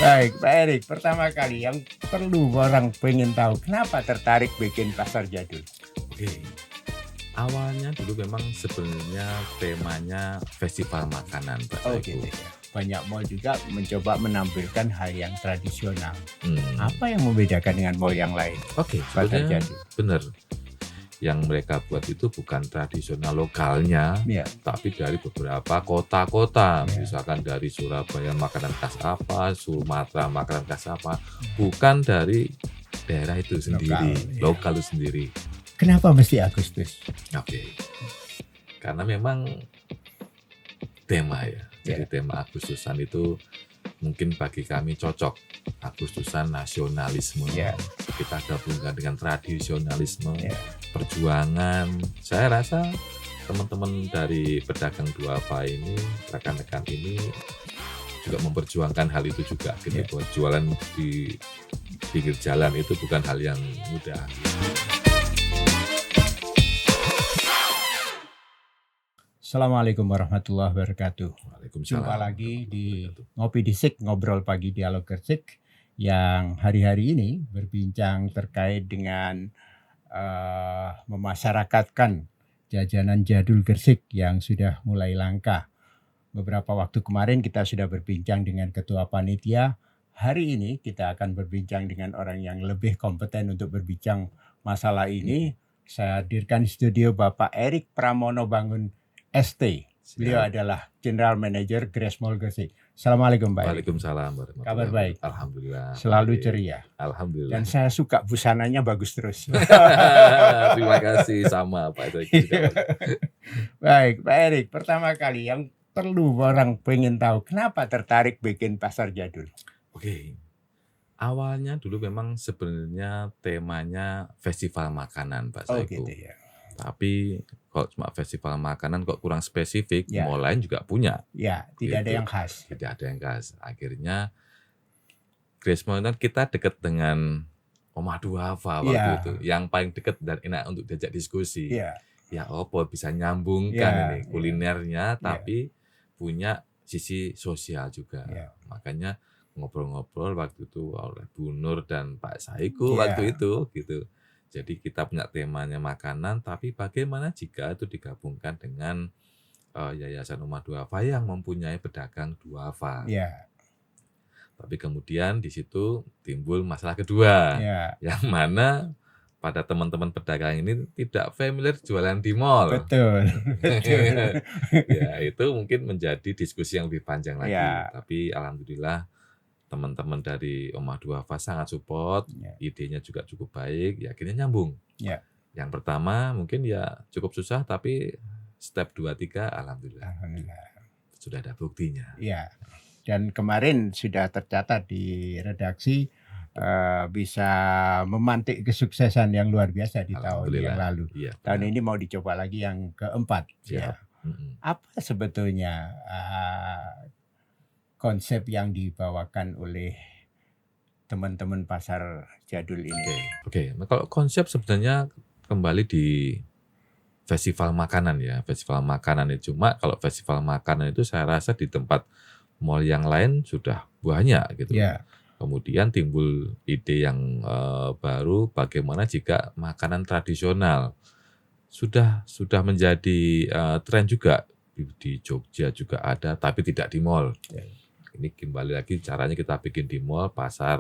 Baik, Pak Erik, pertama kali yang perlu orang pengen tahu, kenapa tertarik bikin pasar jadul? Oke, awalnya dulu memang sebenarnya temanya festival makanan, Pak Oh Saiku. gitu ya. Banyak mall juga mencoba menampilkan hal yang tradisional. Hmm, Apa yang membedakan dengan mall yang lain? Oke, Pasar sebenarnya jadul. benar. Yang mereka buat itu bukan tradisional lokalnya, Ya, tapi dari beberapa kota-kota. Ya. Misalkan dari Surabaya makanan khas apa, Sumatera makanan khas apa, bukan dari daerah itu sendiri, ya. lokal itu sendiri. Kenapa mesti Agustus? Oke, karena memang tema ya. Jadi Ya. tema Agustusan itu mungkin bagi kami cocok. Agustusan nasionalisme. Ya. Kita gabungkan dengan tradisionalisme, Ya. perjuangan. Saya rasa teman-teman dari pedagang duafa ini, rekan-rekan ini juga memperjuangkan hal itu juga. Gitu. Ya. Bahwa jualan di pinggir jalan itu bukan hal yang mudah. Assalamualaikum warahmatullahi wabarakatuh. Waalaikumsalam. Jumpa lagi di Ngopi di Sik, Ngobrol Pagi Dialog Gersik, yang hari-hari ini berbincang terkait dengan memasyarakatkan jajanan jadul Gersik yang sudah mulai langka. Beberapa waktu kemarin kita sudah berbincang dengan Ketua Panitia. Hari ini kita akan berbincang dengan orang yang lebih kompeten untuk berbincang masalah ini. Saya hadirkan di studio Bapak Erik Pramono Bangun ST. Beliau adalah General Manager Grace Mall Gersik. Assalamualaikum Pak Erik. Waalaikumsalam warahmatullahi Kabar baik? wabarakatuh. Alhamdulillah. Selalu baik. ceria. Alhamdulillah. Dan saya suka busananya bagus terus. Terima kasih, sama Pak Erik juga. Baik, Pak Erik, pertama kali yang perlu orang pengen tahu, kenapa tertarik bikin pasar jadul? Oke. Awalnya dulu memang sebenarnya temanya festival makanan, Pak Oh Saiku. gitu ya. Tapi kalau cuma festival makanan kok kurang spesifik, Ya. mall lain juga punya. Ya, tidak ada Gitu. yang khas. Tidak ada yang khas. Akhirnya Grace Mall kan kita dekat dengan Omah Duafa waktu Ya. itu. Yang paling dekat dan enak untuk diajak diskusi. Ya, Ya opo bisa nyambungkan Ya, ini ya. kulinernya, tapi punya sisi sosial juga. Ya. Makanya ngobrol-ngobrol waktu itu oleh Bu Nur dan Pak Saiku Ya. waktu itu gitu. Jadi kita punya temanya makanan, tapi bagaimana jika itu digabungkan dengan Yayasan Omah Duafa yang mempunyai pedagang duafa. ya, Tapi kemudian di situ timbul masalah kedua, ya, yang mana pada teman-teman pedagang ini tidak familiar jualan di mall. betul, betul. Ya, itu mungkin menjadi diskusi yang lebih panjang lagi. Ya. Tapi alhamdulillah teman-teman dari Omah Duafa sangat support, Ya. idenya juga cukup baik, ya akhirnya nyambung. Ya. Yang pertama mungkin ya cukup susah, tapi step 2, 3 alhamdulillah Alhamdulillah. sudah ada buktinya. Ya, dan kemarin sudah tercatat di redaksi bisa memantik kesuksesan yang luar biasa di tahun yang Alhamdulillah. lalu. Iya, Tahun benar. ini mau dicoba lagi yang keempat. Siap. Ya. Mm-mm. Apa sebetulnya konsep yang dibawakan oleh teman-teman pasar jadul ini? Oke. Nah, kalau konsep sebenarnya kembali di festival makanan ya. Festival makanan itu cuma kalau festival makanan itu saya rasa di tempat mall yang lain sudah banyak gitu. Ya, Kemudian timbul ide yang baru, bagaimana jika makanan tradisional sudah menjadi tren juga di Jogja juga ada, tapi tidak di mall. Ya. Ini kembali lagi caranya kita bikin di mall, pasar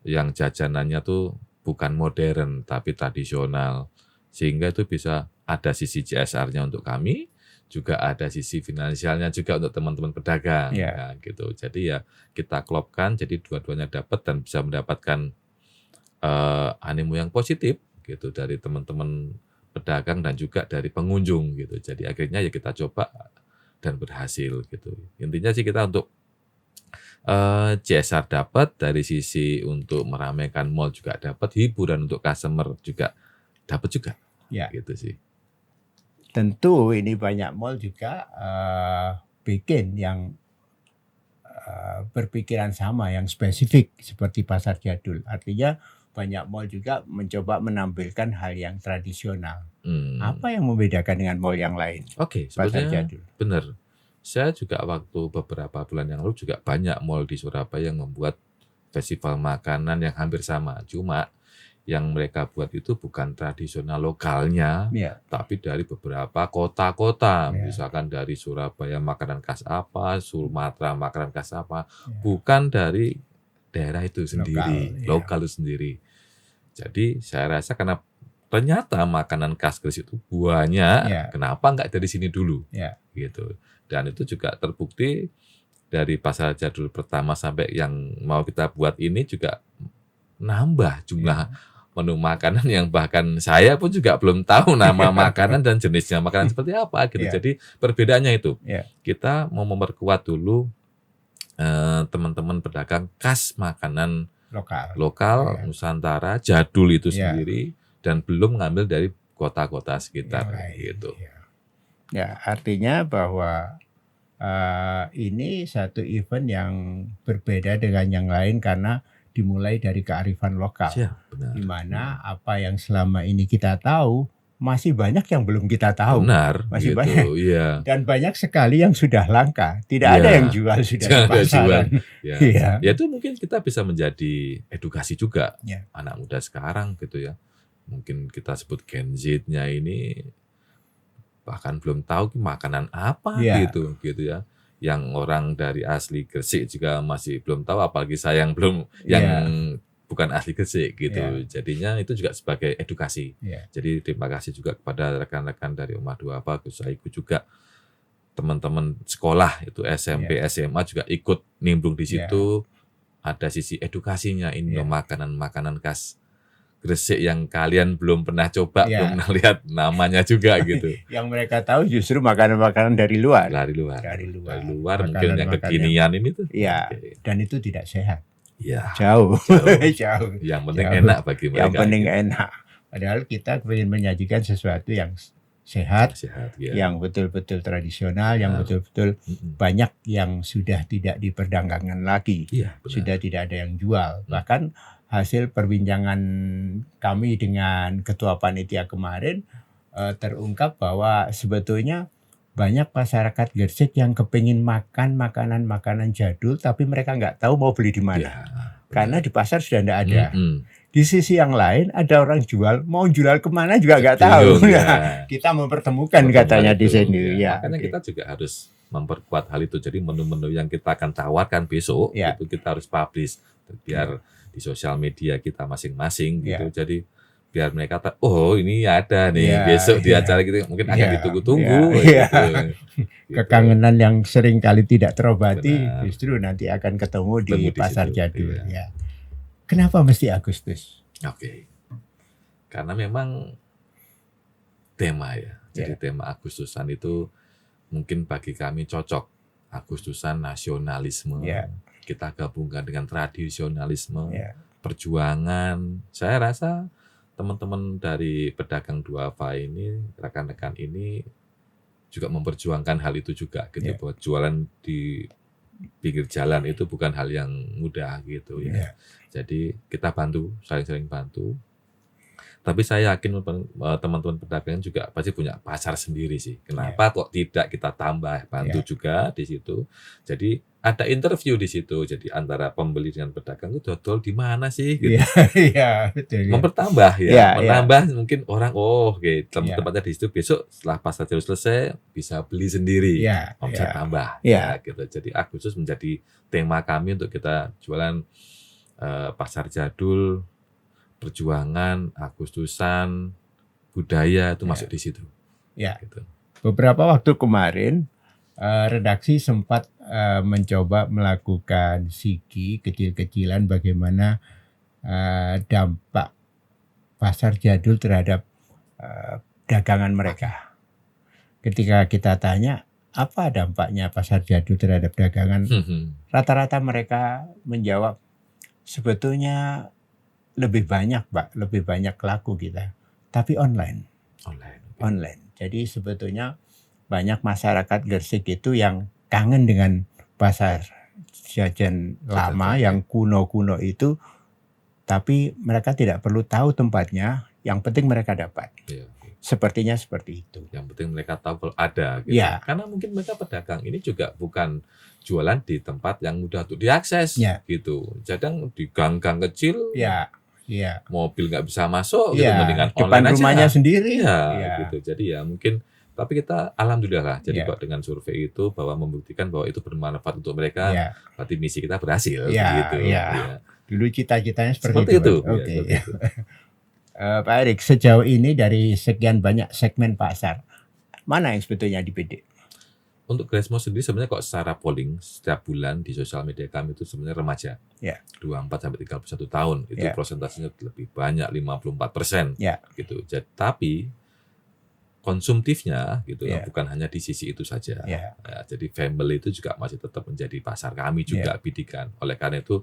yang jajanannya tuh bukan modern tapi tradisional, sehingga itu bisa ada sisi CSR-nya untuk kami, juga ada sisi finansialnya juga untuk teman-teman pedagang. Ya. Nah, gitu. Jadi ya kita klopkan, jadi dua-duanya dapat dan bisa mendapatkan animo yang positif gitu dari teman-teman pedagang dan juga dari pengunjung gitu. Jadi akhirnya ya kita coba dan berhasil gitu. Intinya sih kita untuk CSR dapat, dari sisi untuk meramaikan mall juga dapat, hiburan untuk customer juga dapat juga. Ya. Gitu sih. Tentu ini banyak mall juga bikin yang berpikiran sama, yang spesifik seperti pasar jadul. Artinya banyak mall juga mencoba menampilkan hal yang tradisional. Apa yang membedakan dengan mall yang lain? Oke, Pasar sebenarnya jadul. benar. Saya juga waktu beberapa bulan yang lalu juga banyak mall di Surabaya yang membuat festival makanan yang hampir sama. Cuma yang mereka buat itu bukan tradisional lokalnya, Ya, tapi dari beberapa kota-kota. ya, Misalkan dari Surabaya makanan khas apa, Sumatera makanan khas apa, ya. bukan dari daerah itu Lokal, sendiri, ya, lokal itu sendiri. Jadi saya rasa karena ternyata makanan khas Gresik itu banyak, ya, kenapa nggak dari sini dulu? ya, Gitu. Dan itu juga terbukti dari pasar jadul pertama sampai yang mau kita buat ini juga nambah jumlah ya, menu makanan yang bahkan saya pun juga belum tahu nama makanan dan jenisnya makanan seperti apa gitu. ya, Jadi perbedaannya itu. ya, Kita mau memperkuat dulu teman-teman pedagang khas makanan lokal. lokal Ya, Nusantara jadul itu ya, sendiri dan belum ngambil dari kota-kota yang sekitar lain. gitu. Ya. Ya, artinya bahwa ini satu event yang berbeda dengan yang lain karena dimulai dari kearifan lokal, Siap, benar. di mana apa yang selama ini kita tahu masih banyak yang belum kita tahu, Benar, masih gitu. banyak Iya. dan banyak sekali yang sudah langka, tidak ada Iya. yang jual sudah di Jangan ada jual. pasaran. Ya. Iya. Ya itu mungkin kita bisa menjadi edukasi juga Ya. anak muda sekarang gitu ya. Mungkin kita sebut Gen Z-nya ini bahkan belum tahu makanan apa Ya. gitu ya. Yang orang dari asli Gresik juga masih belum tahu, apalagi saya yang belum yang Ya. bukan asli Gresik gitu. Ya. Jadinya itu juga sebagai edukasi. Ya. Jadi terima kasih juga kepada rekan-rekan dari Omah Duafa, Gus Saiku juga, teman-teman sekolah itu SMP, SMA juga ikut nimbrung di situ. Ada sisi edukasinya, ini loh makanan-makanan khas Gresik yang kalian belum pernah coba, belum pernah lihat namanya juga gitu. Yang mereka tahu justru makanan-makanan dari luar. Dari luar. Mungkin yang kekinian ini tuh. Iya. Okay. Dan itu tidak sehat. Iya. Jauh. Yang penting enak bagi mereka. Yang penting enak. Padahal kita ingin menyajikan sesuatu yang sehat, yang betul-betul tradisional, yang betul-betul banyak yang sudah tidak diperdagangkan lagi. Sudah tidak ada yang jual. Bahkan hasil perbincangan kami dengan Ketua Panitia kemarin terungkap bahwa sebetulnya banyak masyarakat Gresik yang kepingin makan makanan-makanan jadul, tapi mereka nggak tahu mau beli di mana. Karena di pasar sudah tidak ada. Di sisi yang lain ada orang jual, mau jual kemana juga nggak tahu. Nah, kita mempertemukan katanya di sini. Ya. Makanya kita juga harus memperkuat hal itu. Jadi menu-menu yang kita akan tawarkan besok itu kita harus publish biar di sosial media kita masing-masing gitu. Jadi biar mereka tahu, oh ini ada nih besok di acara kita mungkin akan ditunggu-tunggu. Gitu. Kekangenan yang sering kali tidak terobati justru nanti akan ketemu di pasar jadul. Ya. Kenapa mesti Agustus? Oke. Karena memang tema ya. Jadi tema Agustusan itu mungkin bagi kami cocok. Agustusan nasionalisme. Kita gabungkan dengan tradisionalisme, perjuangan. Saya rasa teman-teman dari pedagang duafa ini, rekan-rekan ini juga memperjuangkan hal itu juga gitu. Bahwa jualan di pinggir jalan itu bukan hal yang mudah gitu ya. Jadi kita bantu, saling-saling bantu. Tapi saya yakin teman-teman pedagang juga pasti punya pasar sendiri sih. Kenapa kok tidak kita tambah bantu juga di situ. Jadi ada interview di situ. Jadi antara pembeli dengan pedagang itu dodol di mana sih gitu. Betul. Mempertambah menambah mungkin orang tempatnya di situ, besok setelah pasar jadul selesai bisa beli sendiri. Omset tambah gitu. Jadi Agustus menjadi tema kami untuk kita jualan pasar jadul, perjuangan, Agustusan, budaya itu masuk di situ. Gitu. Beberapa waktu kemarin redaksi sempat mencoba melakukan sigi kecil-kecilan bagaimana dampak pasar jadul terhadap dagangan mereka. Ketika kita tanya apa dampaknya pasar jadul terhadap dagangan, rata-rata mereka menjawab sebetulnya lebih banyak, Pak, lebih banyak laku kita, tapi online. Jadi sebetulnya banyak masyarakat Gresik itu yang kangen dengan pasar jajan lama yang kuno-kuno itu, tapi mereka tidak perlu tahu tempatnya, yang penting mereka dapat. Sepertinya seperti itu. Yang penting mereka tahu kalau ada gitu. Ya, Karena mungkin mereka pedagang ini juga bukan jualan di tempat yang mudah untuk diakses ya, gitu. Kadang di gang-gang kecil, ya, ya, mobil nggak bisa masuk gitu, ya. mendingan Depan online rumahnya aja. sendiri. Iya Ya, gitu. Jadi ya mungkin, tapi kita alhamdulillah lah. Jadi ya, kok dengan survei itu bahwa membuktikan bahwa itu bermanfaat untuk mereka, ya, berarti misi kita berhasil ya, gitu. ya. Ya. Dulu cita-citanya seperti Seperti itu, itu, Pak. ya Oke. seperti itu. Pak Erik, sejauh ini dari sekian banyak segmen pasar, mana yang sebetulnya dibidik? Untuk Grassmo sendiri sebenarnya kok secara polling setiap bulan di sosial media kami itu sebenarnya remaja. Ya. 24 sampai 31 tahun. Itu Ya. prosentasenya lebih banyak 54%. Ya. Gitu. Tapi konsumtifnya gitu Ya. bukan hanya di sisi itu saja. Ya. Ya, jadi family itu juga masih tetap menjadi pasar kami juga bidikan. Oleh karena itu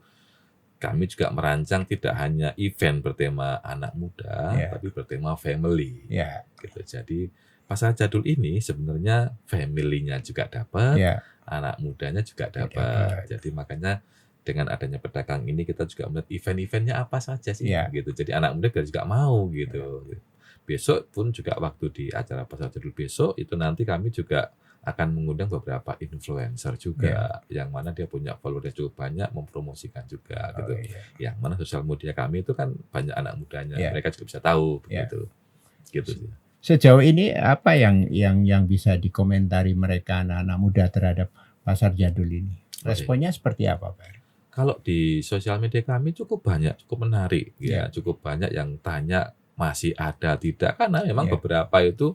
kami juga merancang tidak hanya event bertema anak muda, tapi bertema family. Ya. Gitu. Jadi pasar jadul ini sebenarnya family-nya juga dapat, anak mudanya juga dapat. Jadi makanya dengan adanya pedagang ini kita juga melihat event-eventnya apa saja sih, gitu. Jadi anak muda juga mau gitu. Besok pun juga waktu di acara pasar jadul besok itu nanti kami juga akan mengundang beberapa influencer juga, yang mana dia punya followers cukup banyak, mempromosikan juga gitu. Yang mana sosial media kami itu kan banyak anak mudanya, mereka juga bisa tahu begitu. Gitu sih. Sejauh ini apa yang bisa dikomentari mereka anak-anak muda terhadap pasar jadul ini? Responnya seperti apa, Pak? Kalau di sosial media kami cukup banyak, cukup menarik, ya, cukup banyak yang tanya masih ada tidak, karena memang beberapa itu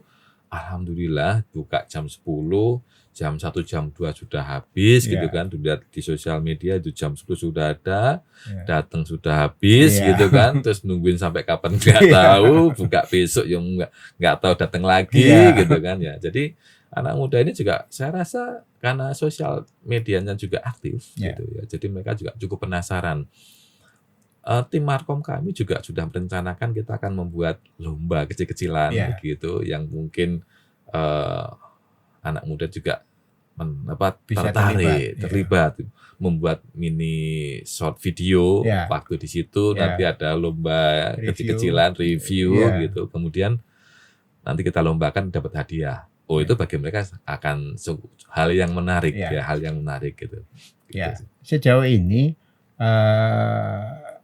alhamdulillah buka jam 10, jam 1, jam 2 sudah habis gitu kan. Dilihat di sosial media itu jam 10 sudah ada, datang sudah habis gitu kan. Terus nungguin sampai kapan nggak tahu, buka besok yang nggak tahu datang lagi gitu kan ya. Jadi anak muda ini juga saya rasa karena sosial medianya juga aktif gitu ya. Jadi mereka juga cukup penasaran. Tim Markom kami juga sudah merencanakan kita akan membuat lomba kecil-kecilan begitu yang mungkin anak muda juga terlibat, membuat mini short video waktu di situ, nanti ada lomba kecil-kecilan review gitu, kemudian nanti kita lombakan dapat hadiah. Itu bagi mereka akan hal yang menarik hal yang menarik gitu. Sejauh ini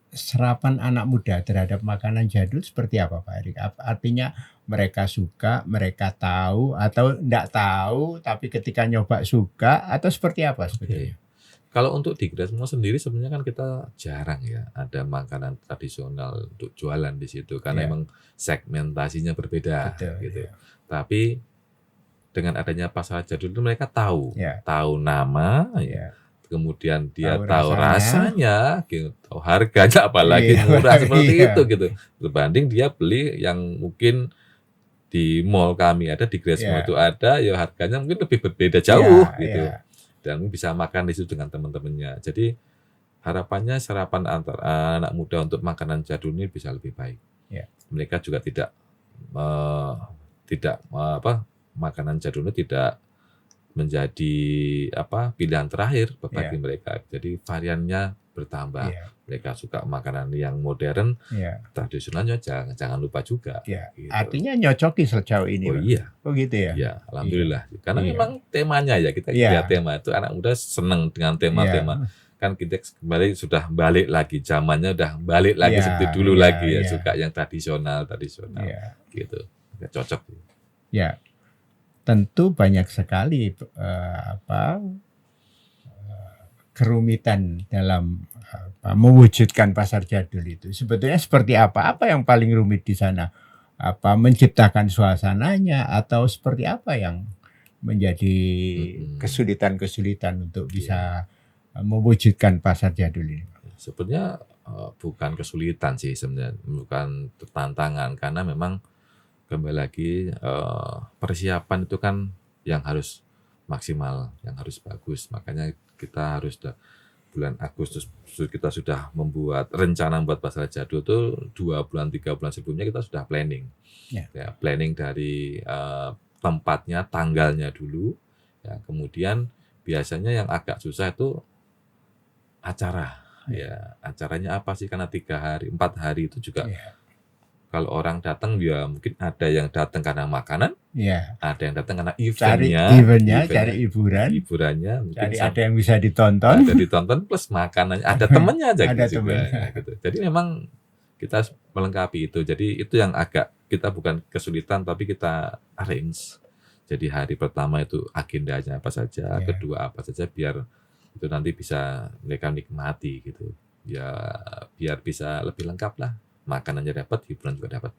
serapan anak muda terhadap makanan jadul seperti apa, Pak Erik? Artinya mereka suka, mereka tahu, atau enggak tahu, tapi ketika nyoba suka, atau seperti apa sebetulnya? Kalau untuk di Grassmo sendiri sebenarnya kan kita jarang ya ada makanan tradisional untuk jualan di situ, karena emang segmentasinya berbeda. Gitu. Tapi dengan adanya pasar jadul itu mereka tahu nama, kemudian dia tahu rasanya, gitu, tahu harganya, apalagi murah seperti itu gitu. Berbanding dia beli yang mungkin di mall kami ada, di Grassmo itu ada, ya harganya mungkin lebih berbeda jauh gitu. Dan bisa makan di situ dengan teman-temannya. Jadi harapannya serapan antara anak muda untuk makanan jadul ini bisa lebih baik. Mereka juga tidak makanan jadul ini tidak menjadi pilihan terakhir bagi mereka. Jadi variannya bertambah. Mereka suka makanan yang modern, tradisionalnya jangan lupa juga. Gitu. Artinya nyocoki sejauh ini. Oh gitu ya? Iya, alhamdulillah. Karena memang temanya kita lihat tema itu anak muda senang dengan tema-tema. Kan kita kembali sudah balik lagi, zamannya udah balik lagi seperti dulu lagi suka yang tradisional gitu. Cocok. Ya. Tentu banyak sekali kerumitan dalam mewujudkan pasar jadul itu. Sebetulnya seperti apa? Apa yang paling rumit di sana? Menciptakan suasananya, atau seperti apa yang menjadi kesulitan-kesulitan untuk bisa mewujudkan pasar jadul ini? Sebenarnya bukan kesulitan sih sebenarnya, bukan tantangan, karena memang kembali lagi persiapan itu kan yang harus maksimal, yang harus bagus. Makanya kita harus bulan Agustus kita sudah membuat rencana buat pasar jadul itu 2 bulan 3 bulan sebelumnya kita sudah planning. Planning dari tempatnya, tanggalnya dulu. Kemudian biasanya yang agak susah itu acara. Acaranya apa sih? Karena 4 hari itu juga kalau orang datang ya mungkin ada yang datang karena makanan, Ya, ada yang datang karena cari eventnya, cari hiburan, hiburannya mungkin cari ada yang bisa ditonton, ada ditonton plus makanannya, ada temennya aja ada gitu juga temennya. gitu. Jadi memang kita melengkapi itu. Jadi itu yang agak kita bukan kesulitan tapi kita arrange. Jadi hari pertama itu agendanya apa saja, Ya. kedua apa saja biar itu nanti bisa mereka nikmati gitu. Ya biar bisa lebih lengkap lah. Makanannya dapat, hiburan juga dapat.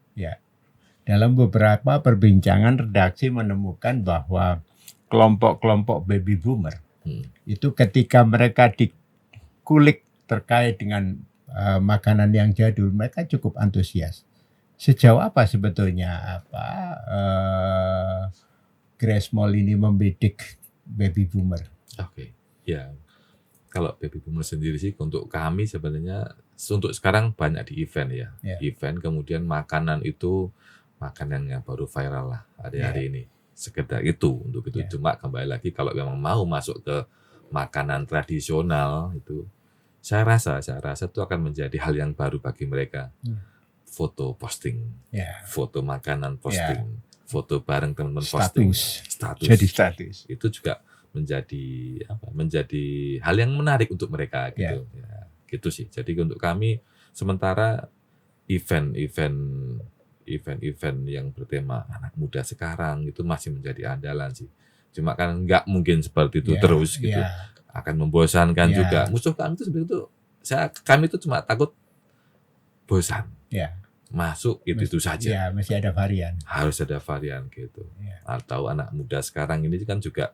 Dalam beberapa perbincangan redaksi menemukan bahwa kelompok-kelompok baby boomer Hmm. itu ketika mereka dikulik terkait dengan makanan yang jadul, mereka cukup antusias. Sejauh apa sebetulnya Grace Mall ini membidik baby boomer? Oke. Ya, kalau baby boomer sendiri sih untuk kami sebenarnya untuk sekarang banyak di event ya. Ya. Event kemudian makanan itu makanan yang baru viral lah hari-hari ini. Sekedar itu untuk itu. Ya. Cuma kembali lagi kalau memang mau masuk ke makanan tradisional itu saya rasa itu akan menjadi hal yang baru bagi mereka. Foto posting, Ya. foto makanan posting, foto bareng teman-teman posting, Status. Jadi status. itu juga menjadi hal yang menarik untuk mereka gitu. Ya, gitu sih. Jadi untuk kami sementara event-event yang bertema anak muda sekarang itu masih menjadi andalan sih. Cuma kan nggak mungkin seperti itu terus gitu. Akan membosankan juga. Musuh kami itu sebenarnya itu kami itu cuma takut bosan. Masuk itu saja. Ya, mesti ada varian. Harus ada varian gitu. Atau anak muda sekarang ini kan juga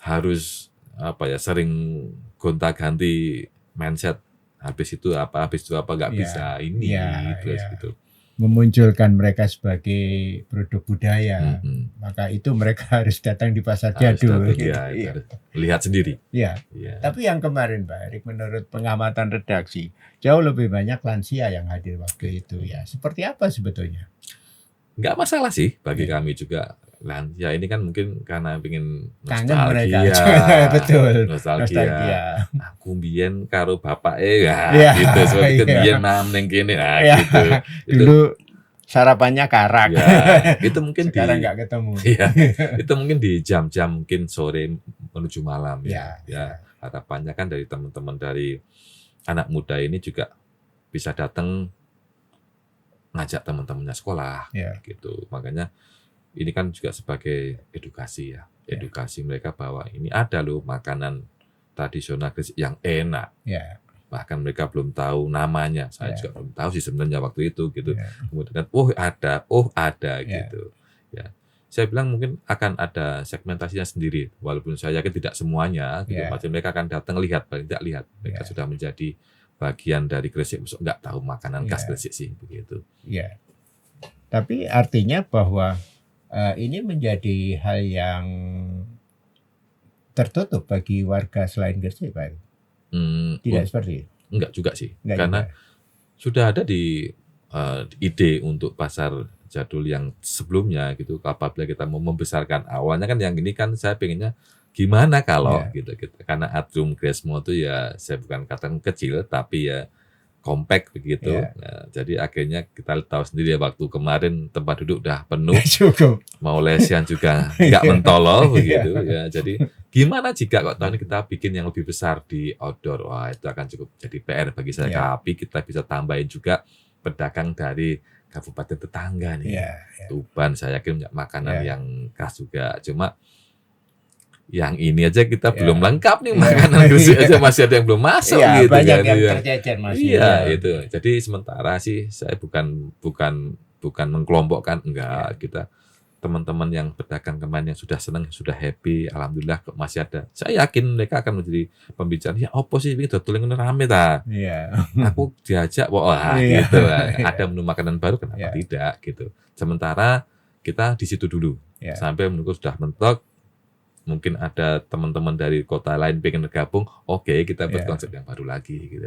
harus sering gonta-ganti mindset. Habis itu apa nggak bisa ini terus gitu. Memunculkan mereka sebagai produk budaya, maka itu mereka harus datang di pasar jadul. Lihat sendiri. Tapi yang kemarin Pak Erik, menurut pengamatan redaksi, jauh lebih banyak lansia yang hadir waktu itu ya. Seperti apa sebetulnya? Nggak masalah sih bagi kami juga. Lansia ini kan mungkin karena pengen nostalgia. Betul. Nostalgia. Aku biyen karo bapak gitu. Seperti biyen nang kene gitu. Dulu sarapannya karak. Itu mungkin sekarang nggak ketemu. Itu mungkin di jam-jam mungkin sore menuju malam ya. Harapannya kan dari teman-teman dari anak muda ini juga bisa datang ngajak teman-temannya sekolah gitu. Makanya ini kan juga sebagai edukasi ya. Edukasi mereka bahwa ini ada loh makanan tradisional Gresik yang enak. Bahkan mereka belum tahu namanya. Saya juga belum tahu sih sebenarnya waktu itu gitu. Kemudian ada gitu. Ya. Saya bilang mungkin akan ada segmentasinya sendiri. Walaupun saya yakin tidak semuanya gitu. Macam mereka akan datang lihat, paling tidak lihat. Mereka sudah menjadi bagian dari Gresik, nggak tahu makanan khas Gresik sih begitu. Tapi artinya bahwa ini menjadi hal yang tertutup bagi warga selain Gresik, Pak. Tidak seperti itu? Enggak juga sih. Karena sudah ada di ide untuk pasar jadul yang sebelumnya gitu. Apabila kita mau membesarkan, awalnya kan yang ini kan saya pengennya gimana kalau gitu. Karena Atrium Grace Mall itu ya saya bukan katakan kecil tapi ya compact begitu. Nah, jadi akhirnya kita tahu sendiri ya waktu kemarin tempat duduk udah penuh. Cukup. Mau lesian juga nggak mentolol begitu ya. Jadi gimana jika kok tahun ini kita bikin yang lebih besar di outdoor? Wah, itu akan cukup jadi PR bagi saya. Tapi kita bisa tambahin juga pedagang dari kabupaten tetangga nih. Tuban saya yakin punya makanan yang khas juga. Cuma yang ini aja kita belum lengkap nih makanan Gresik aja masih ada yang belum masuk gitu banyak kan. Yang tercecer masih. Itu. Jadi sementara sih saya bukan mengkelompokkan, enggak. Kita teman-teman yang pedagang kemarin yang sudah senang, sudah happy, alhamdulillah kok masih ada. Saya yakin mereka akan menjadi pembicaraan. Ya opo sih ini dodol yang rame ta. Aku diajak gitu. Ada menu makanan baru kenapa tidak gitu. Sementara kita di situ dulu. Sampai menunggu sudah mentok. Mungkin ada teman-teman dari kota lain pengen gabung, oke, kita buat konsep yang baru lagi gitu.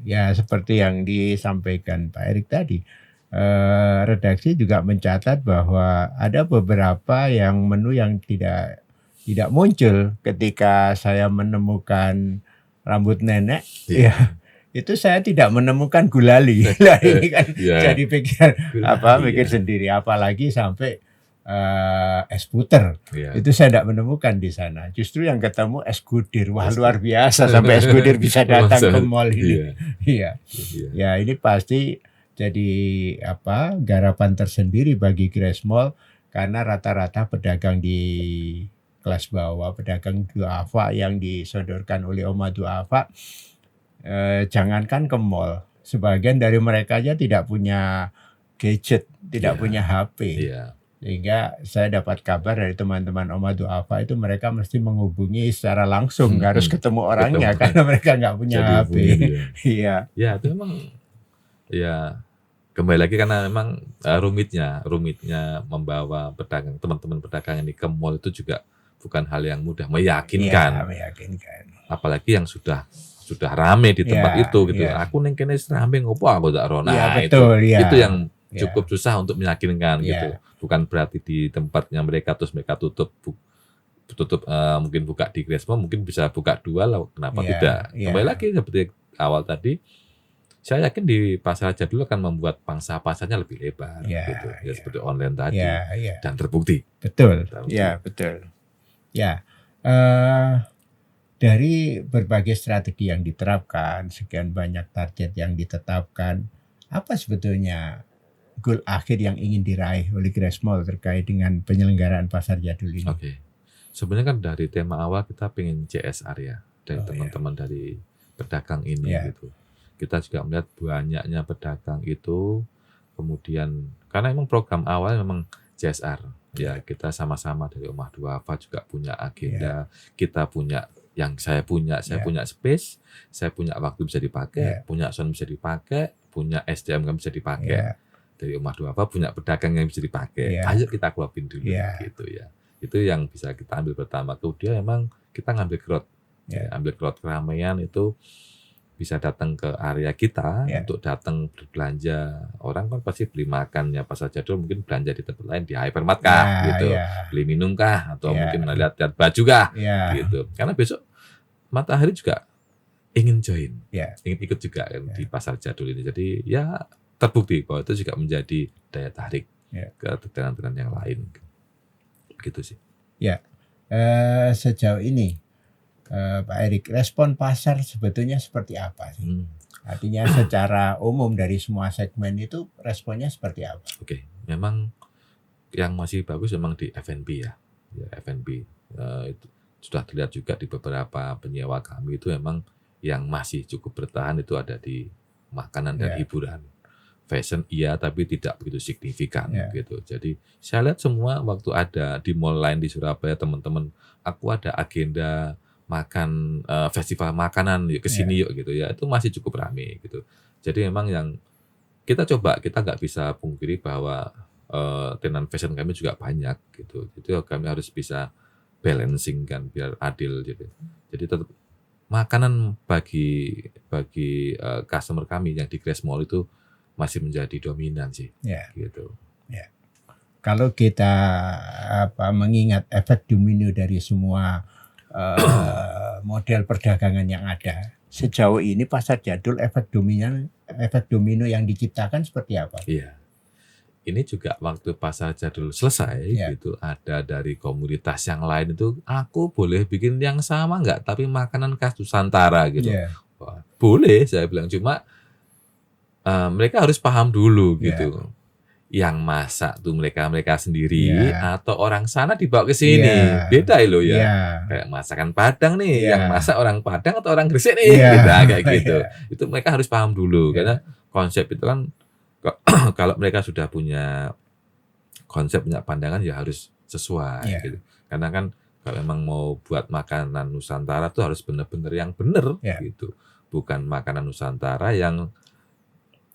Ya seperti yang disampaikan Pak Erik tadi, redaksi juga mencatat bahwa ada beberapa yang menu yang tidak muncul ketika saya menemukan rambut nenek. itu saya tidak menemukan gulali. Lah ini kan Ya, jadi pikir mikir iya, sendiri, apalagi sampai es puter. iya, Itu saya tidak menemukan di sana. Justru yang ketemu es gudir. Wah, es luar biasa sampai es gudir bisa datang ke mall ini. Iya, Iya. iya, Ya, ini pasti jadi garapan tersendiri bagi Grace Mall karena rata-rata pedagang di kelas bawah, pedagang duafa yang disodorkan oleh Oma Duafa, jangankan ke mall, sebagian dari mereka aja tidak punya gadget, tidak Iya. punya HP. iya, Sehingga saya dapat kabar dari teman-teman Oma Duafa itu mereka mesti menghubungi secara langsung, harus ketemu orangnya Ketemu. karena mereka nggak punya Jadi HP. hubungin dia. Iya, Ya, itu memang ya kembali lagi karena memang rumitnya membawa teman-teman pedagang ini ke mall itu juga bukan hal yang mudah, iya, meyakinkan. meyakinkan. Apalagi yang sudah rame di tempat Iya, itu gitu. iya. Aku ning kene wis rame ngopo aku tak ro. Iya, Nah, betul, iya. itu yang Iya, cukup susah untuk meyakinkan Iya. gitu. Bukan berarti di tempatnya mereka terus mereka tutup mungkin buka di Grace Mall, mungkin bisa buka 2 lah, kenapa Iya, tidak? iya. Kembali lagi seperti awal tadi, saya yakin di pasar jadul akan membuat pangsa pasarnya lebih lebar Iya, gitu. Ya iya. seperti online tadi Iya, iya. dan terbukti. Betul. Terbukti. Ya, betul. Ya, dari berbagai strategi yang diterapkan, sekian banyak target yang ditetapkan, apa sebetulnya goal akhir yang ingin diraih oleh Grace Mall terkait dengan penyelenggaraan pasar jadul ini? Oke. Sebenarnya kan dari tema awal kita pengen CSR ya dari Oh, teman-teman dari pedagang ini Ya. gitu. Kita juga melihat banyaknya pedagang itu, kemudian karena memang program awal memang CSR. Ya, kita sama-sama dari Omah Duafa juga punya agenda. Kita punya saya punya Ya. space, saya punya waktu bisa dipakai, Ya. punya sound bisa dipakai, punya SDM yang bisa dipakai. Ya. Dari Omah Duafa punya pedagang yang bisa dipakai. Ya. Ayo kita klopin dulu Ya. gitu ya. Itu yang bisa kita ambil pertama. Kemudian memang kita ngambil crowd. Ya. Ambil crowd keramaian itu bisa datang ke area kita Ya. untuk datang berbelanja. Orang kan pasti beli makannya pasar jadul, mungkin belanja di tempat lain, di hypermart kah Ya, gitu. ya. Beli minum kah atau Ya. mungkin lihat baju kah Ya. gitu. Karena besok Matahari juga ingin join, Ya. ingin ikut juga kan Ya. di pasar jadul ini. Jadi ya terbukti bahwa itu juga menjadi daya tarik Ya. ke tenan-tenan yang lain. Gitu sih. Sejauh ini, Pak Erik, respon pasar sebetulnya seperti apa sih? Artinya secara umum dari semua segmen itu responnya seperti apa? Oke, memang yang masih bagus memang di F&B ya. Ya F&B. Itu sudah terlihat juga di beberapa penyewa kami itu memang yang masih cukup bertahan itu ada di makanan dan Ya. hiburan. Fashion iya tapi tidak begitu signifikan Ya. gitu. Jadi saya lihat semua waktu ada di mall lain di Surabaya teman-teman, aku ada agenda makan festival makanan yuk kesini yuk gitu ya, itu masih cukup ramai gitu. Jadi memang yang kita nggak bisa pungkiri bahwa tenan fashion kami juga banyak gitu. Jadi kami harus bisa balancing kan biar adil gitu. Jadi tetap makanan bagi customer kami yang di Grace Mall itu masih menjadi dominan sih Ya. gitu. Kalau kita mengingat efek domino dari semua model perdagangan yang ada, sejauh ini pasar jadul efek domino yang diciptakan seperti apa? Iya. Ini juga waktu pasar jadul selesai Ya. gitu ada dari komunitas yang lain itu, aku boleh bikin yang sama nggak tapi makanan khas Nusantara gitu. Ya. Wah, boleh saya bilang cuma mereka harus paham dulu Ya. gitu. Yang masak tuh mereka sendiri Ya. atau orang sana dibawa ke sini. Ya. Beda loh ya. Ya. Kayak masakan Padang nih, Ya. yang masak orang Padang atau orang Gresik nih, Ya. gitu, kayak gitu. Ya. Itu mereka harus paham dulu Ya. karena konsep itu kan kalau mereka sudah punya konsep, punya pandangan ya harus sesuai Ya. gitu. Karena kan kalau memang mau buat makanan Nusantara tuh harus benar-benar yang benar Ya. gitu. Bukan makanan Nusantara yang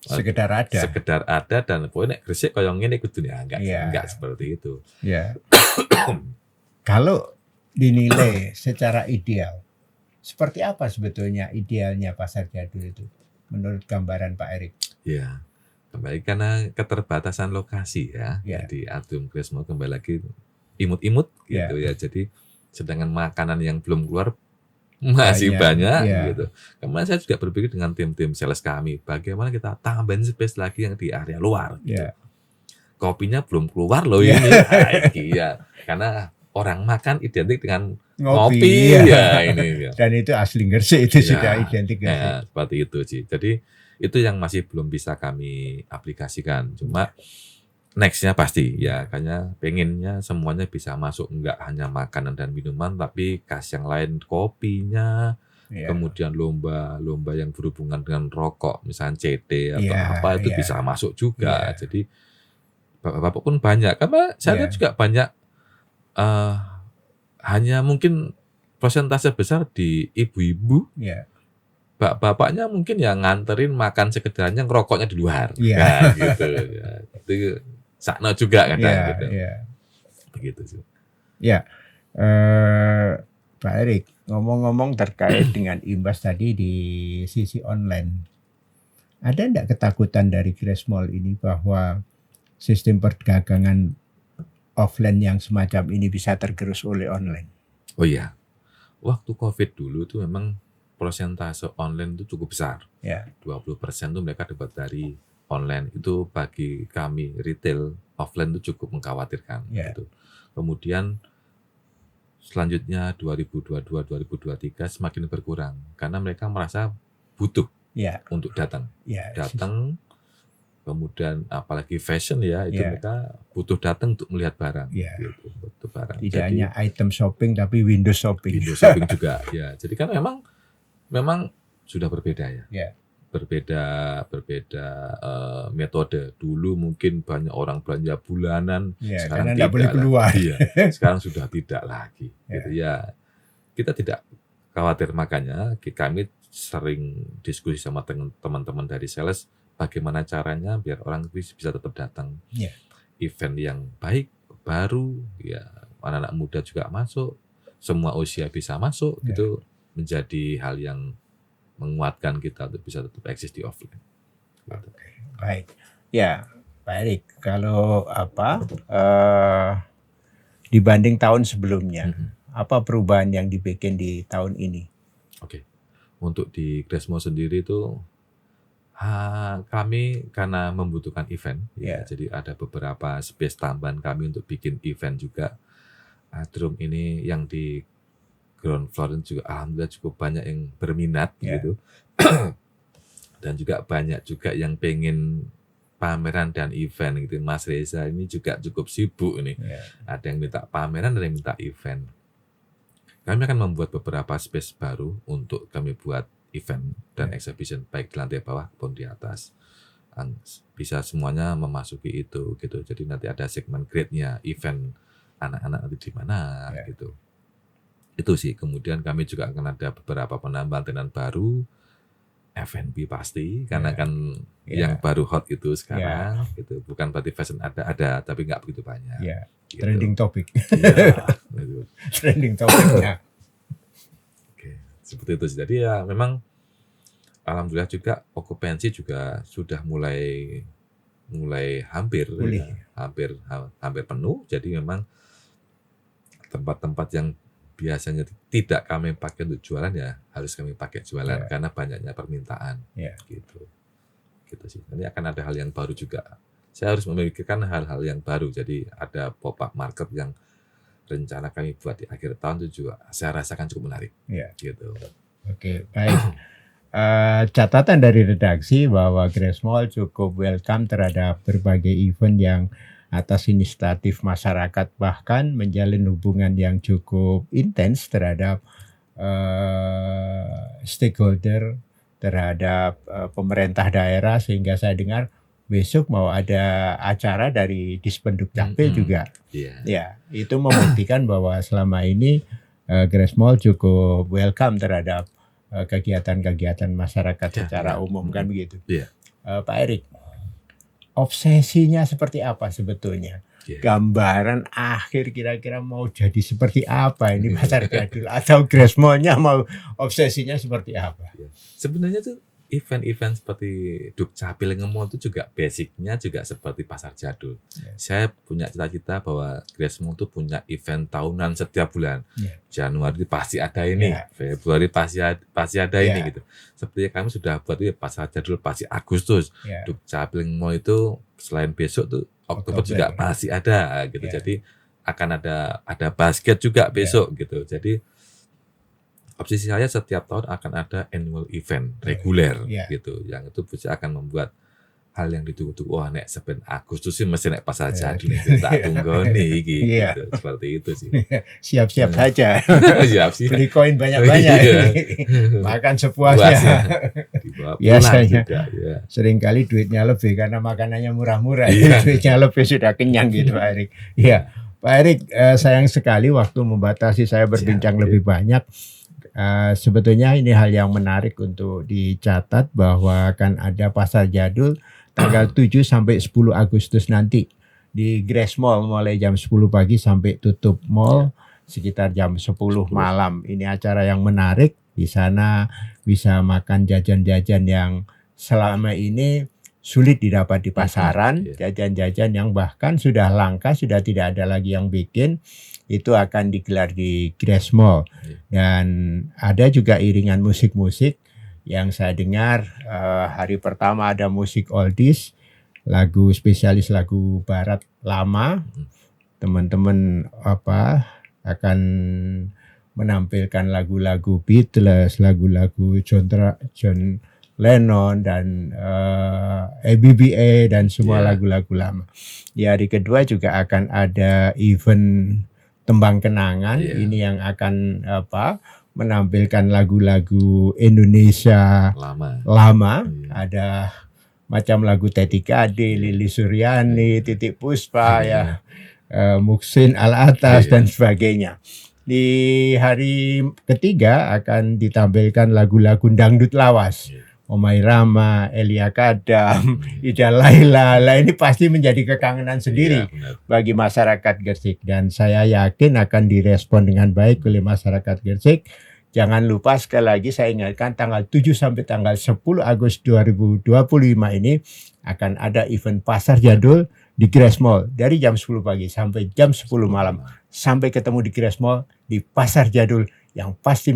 Sekedar ada. dan pokoknya nek Gresik koyo ngene kudu Iya. enggak seperti itu. Ya. Kalau dinilai secara ideal, seperti apa sebetulnya idealnya pasar jadul itu menurut gambaran Pak Erik? Ya. Kembali karena keterbatasan lokasi ya. Ya. Jadi Atrium Grace Mall kembali lagi imut-imut gitu ya. Jadi sedangkan makanan yang belum keluar masih banyak Ya. gitu. Kemarin saya juga berpikir dengan tim-tim sales kami, bagaimana kita tambahin space lagi yang di area luar gitu. Ya. Kopinya belum keluar loh Ya. ini. Iya, karena orang makan identik dengan Ngopi, ngopi ya. ya ini. Ya. Dan itu asli Gresik itu Ya, sudah identik Gresik. ya, seperti itu sih. Jadi itu yang masih belum bisa kami aplikasikan. Cuma nextnya pasti ya, kayaknya pengennya semuanya bisa masuk, nggak hanya makanan dan minuman, tapi kas yang lain, kopinya, Ya. kemudian lomba yang berhubungan dengan rokok, misalnya CD atau Ya, apa itu ya. bisa masuk juga. Ya. Jadi bapak-bapak pun banyak, karena saya lihat Ya. juga banyak hanya mungkin persentase besar di ibu-ibu. Ya. Bapaknya mungkin yang nganterin makan sekedarnya, ngerokoknya di luar. Iya. Nah, gitu. Ya, itu sakno juga kadang Ya, gitu. ya. Begitu sih. Ya, Pak Erik, ngomong-ngomong terkait dengan imbas tadi di sisi online, ada enggak ketakutan dari Grace Mall ini bahwa sistem perdagangan offline yang semacam ini bisa tergerus oleh online? Oh iya, waktu COVID dulu tuh memang persentase online itu cukup besar. Ya. 20% tuh mereka dapat dari online. Itu bagi kami retail offline itu cukup mengkhawatirkan. Ya. Gitu. Kemudian selanjutnya 2022-2023 semakin berkurang karena mereka merasa butuh Ya. untuk datang. Ya. Datang, kemudian apalagi fashion ya, itu Ya. mereka butuh datang untuk melihat barang. Ya. Gitu, butuh barang. Tidak Jadi, hanya item shopping tapi window shopping. window shopping juga ya. Jadi kan memang sudah berbeda ya. Ya. Berbeda metode. Dulu mungkin banyak orang belanja bulanan, Ya, sekarang karena tidak boleh tidak keluar. Iya, sekarang sudah tidak lagi. Ya. Gitu ya. Kita tidak khawatir, makanya kami sering diskusi sama teman-teman dari sales bagaimana caranya biar orang bisa tetap datang. Ya. Event yang baik, baru, ya anak-anak muda juga masuk, semua usia bisa masuk, Ya. gitu menjadi hal yang menguatkan kita untuk bisa tetap eksis di offline. Gitu. Baik. Ya, Pak Erik, kalau dibanding tahun sebelumnya, apa perubahan yang dibikin di tahun ini? Oke. Untuk di Grace Mall sendiri itu kami karena membutuhkan event, ya, jadi ada beberapa space tambahan kami untuk bikin event juga. Atrium ini yang di ground floor ini juga alhamdulillah cukup banyak yang berminat, gitu. Dan juga banyak juga yang pengen pameran dan event gitu. Mas Reza ini juga cukup sibuk ini. Ada yang minta pameran, ada yang minta event. Kami akan membuat beberapa space baru untuk kami buat event dan exhibition baik di lantai bawah maupun di atas. Bisa semuanya memasuki itu gitu. Jadi nanti ada segmen grade-nya, event anak-anak nanti di mana gitu. Itu sih. Kemudian kami juga akan ada beberapa penambahan tenan baru, F&B pasti, karena kan yang baru hot itu sekarang gitu. Bukan berarti fashion ada tapi nggak begitu banyak. Gitu. Trending topic. Gitu. Trending topicnya. Oke, seperti itu. Jadi ya memang alhamdulillah juga okupansi juga sudah mulai hampir hampir penuh. Jadi memang tempat-tempat yang biasanya tidak kami pakai untuk jualan ya harus kami pakai jualan karena banyaknya permintaan. Gitu sih. Nanti akan ada hal yang baru juga. Saya harus memikirkan hal-hal yang baru. Jadi ada pop-up market yang rencana kami buat di akhir tahun itu juga saya rasakan cukup menarik. Gitu. Oke, baik. Catatan dari redaksi bahwa Grace Mall cukup welcome terhadap berbagai event yang atas inisiatif masyarakat, bahkan menjalin hubungan yang cukup intens terhadap stakeholder, terhadap pemerintah daerah, sehingga saya dengar besok mau ada acara dari Dispenduk Capil juga. Ya, itu membuktikan bahwa selama ini Grace Mall cukup welcome terhadap kegiatan-kegiatan masyarakat secara umum, kan begitu. Pak Erik, obsesinya seperti apa sebetulnya? Gambaran akhir kira-kira mau jadi seperti apa ini Pasar Jadul atau Grace Mall-nya mau obsesinya seperti apa? Sebenarnya tuh event-event seperti Dukcapil Ngemol itu juga basicnya juga seperti pasar jadul. Ya. Saya punya cita-cita bahwa Grace Mall itu punya event tahunan setiap bulan. Ya. Januari pasti ada ini, Ya. Februari pasti ada Ya. ini gitu. Seperti kami sudah buat itu pasar jadul pasti Agustus. Ya. Dukcapil Ngemol itu selain besok tuh Oktober juga pasti ada gitu. Ya. Jadi akan ada basket juga besok gitu. Jadi opsi saya setiap tahun akan ada annual event reguler Ya. gitu, yang itu bisa akan membuat hal yang ditunggu-tunggu. Wah, nek sepen Agustus sih mesti nek pasar jadul itu tak tunggoni gitu. Iya. Seperti itu sih. Siap-siap saja. Siap sih. Beli koin banyak-banyak. Iya. Makan sepuasnya. Dibawa pulang Biasanya. juga ya. Seringkali duitnya lebih karena makanannya murah-murah. Iya. Duitnya lebih sudah kenyang gitu Pak Erik. Iya. Pak Erik, sayang sekali waktu membatasi saya berbincang Siap. lebih banyak. Sebetulnya ini hal yang menarik untuk dicatat bahwa akan ada pasar jadul tanggal 7 sampai 10 Agustus nanti di Grace Mall mulai jam 10 pagi sampai tutup mall sekitar jam 10 malam. Ini acara yang menarik. Di sana bisa makan jajan-jajan yang selama ini sulit didapat di pasaran, jajan-jajan yang bahkan sudah langka, sudah tidak ada lagi yang bikin. Itu akan digelar di Grace Mall. Dan ada juga iringan musik-musik yang saya dengar. Hari pertama ada musik oldies, lagu spesialis lagu barat lama. Teman-teman akan menampilkan lagu-lagu Beatles, lagu-lagu John Lennon dan ABBA dan semua lagu-lagu lama. Di hari kedua juga akan ada event tembang kenangan. Ini yang akan menampilkan lagu-lagu Indonesia lama. Ada macam lagu Teti Kade, Lili Suryani, Titik Puspa, Muksin Al-Atas dan sebagainya. Di hari ketiga akan ditampilkan lagu-lagu dangdut lawas. Omai Rama, Elia Kadam, Ida Laila. Lah ini pasti menjadi kekangenan sendiri bagi masyarakat Gresik, dan saya yakin akan direspon dengan baik oleh masyarakat Gresik. Jangan lupa sekali lagi saya ingatkan tanggal 7 sampai tanggal 10 Agustus 2025 ini akan ada event pasar jadul di Grace Mall dari jam 10 pagi sampai jam 10 malam. Sampai ketemu di Grace Mall di pasar jadul yang pasti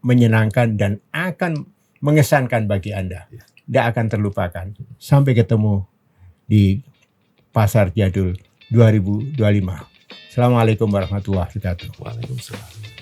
menyenangkan dan akan mengesankan bagi Anda. Tidak akan terlupakan. Sampai ketemu di Pasar Jadul 2025. Assalamualaikum warahmatullahi wabarakatuh. Waalaikumsalam.